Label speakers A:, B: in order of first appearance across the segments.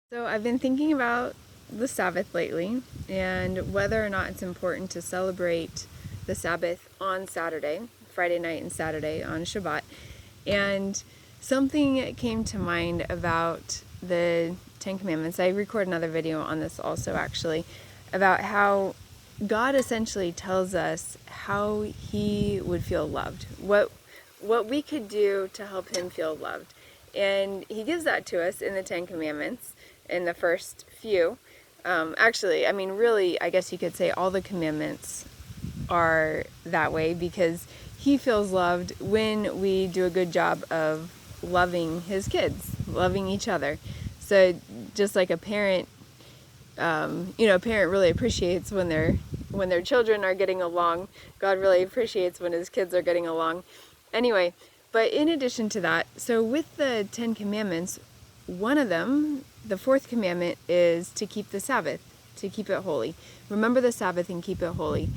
A: So I've been thinking about the Sabbath lately and whether or not it's important to celebrate the Sabbath on Saturday, Friday night and Saturday on Shabbat. And something came to mind about the Ten Commandments. I record another video on this also actually, about how God essentially tells us how he would feel loved, what we could do to help him feel loved. And he gives that to us in the Ten Commandments in the first few. Really, I guess you could say all the commandments are that way because he feels loved when we do a good job of loving his kids, loving each other. So just like a parent, a parent really appreciates when their children are getting along. God really appreciates when his kids are getting along. Anyway, but in addition to that, so with the Ten Commandments, one of them, the fourth commandment, is to keep the Sabbath, to keep it holy. Remember the Sabbath and keep it holy.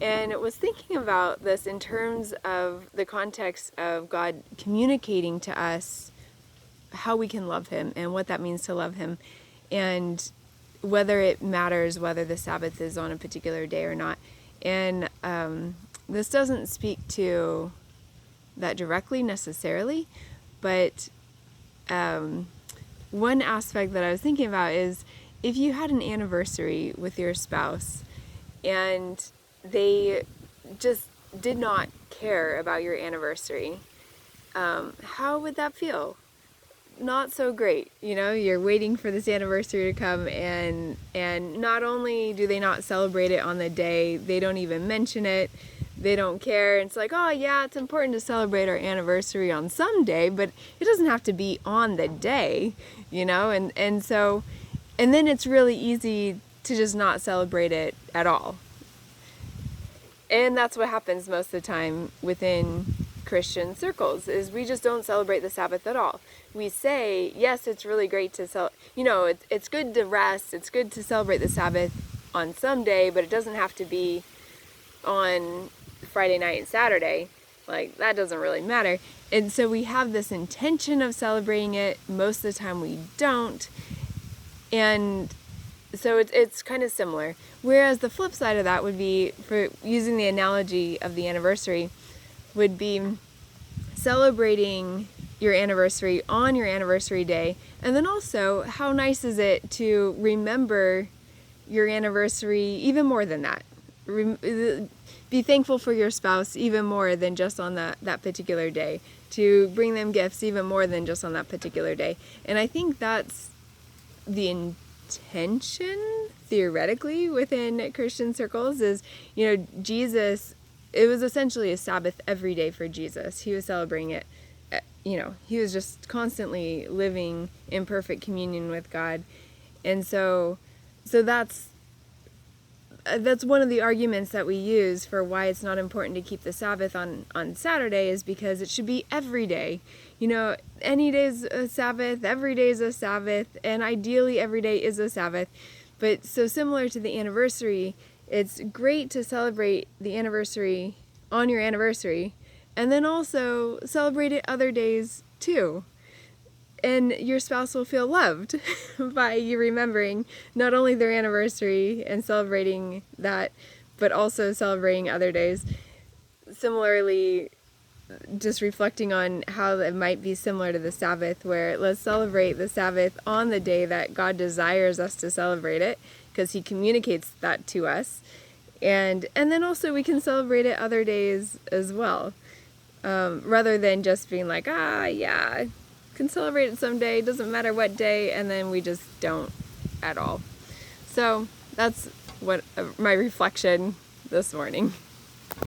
A: And it was thinking about this in terms of the context of God communicating to us how we can love him and what that means to love him, and whether it matters whether the Sabbath is on a particular day or not. And this doesn't speak to that directly necessarily, but one aspect that I was thinking about is if you had an anniversary with your spouse and they just did not care about your anniversary, how would that feel? Not so great. You're waiting for this anniversary to come, and not only do they not celebrate it on the day, they don't even mention it. They don't care. It's like, oh yeah, it's important to celebrate our anniversary on some day, but it doesn't have to be on the day, and then it's really easy to just not celebrate it at all. And that's what happens most of the time within Christian circles, is we just don't celebrate the Sabbath at all. We say, yes, it's really great to it's good to rest, it's good to celebrate the Sabbath on some day, but it doesn't have to be on Friday night and Saturday. Like, that doesn't really matter. And so we have this intention of celebrating it. Most of the time we don't. And so it's kind of similar. Whereas the flip side of that would be, for using the analogy of the anniversary, would be celebrating your anniversary on your anniversary day. And then also, how nice is it to remember your anniversary even more than that? Be thankful for your spouse even more than just on that particular day. To bring them gifts even more than just on that particular day. And I think that's the intention, theoretically, within Christian circles, is, Jesus, it was essentially a Sabbath every day for Jesus. He was celebrating it. He was just constantly living in perfect communion with God. And so that's one of the arguments that we use for why it's not important to keep the Sabbath on Saturday, is because it should be every day. Any day is a Sabbath, every day is a Sabbath, and ideally every day is a Sabbath. But so similar to the anniversary, it's great to celebrate the anniversary on your anniversary, and then also celebrate it other days too. And your spouse will feel loved by you remembering not only their anniversary and celebrating that, but also celebrating other days. Similarly, just reflecting on how it might be similar to the Sabbath, where let's celebrate the Sabbath on the day that God desires us to celebrate it, because he communicates that to us. And then also we can celebrate it other days as well, rather than just being like, yeah, can celebrate it someday, doesn't matter what day, and then we just don't at all. So that's what my reflection this morning.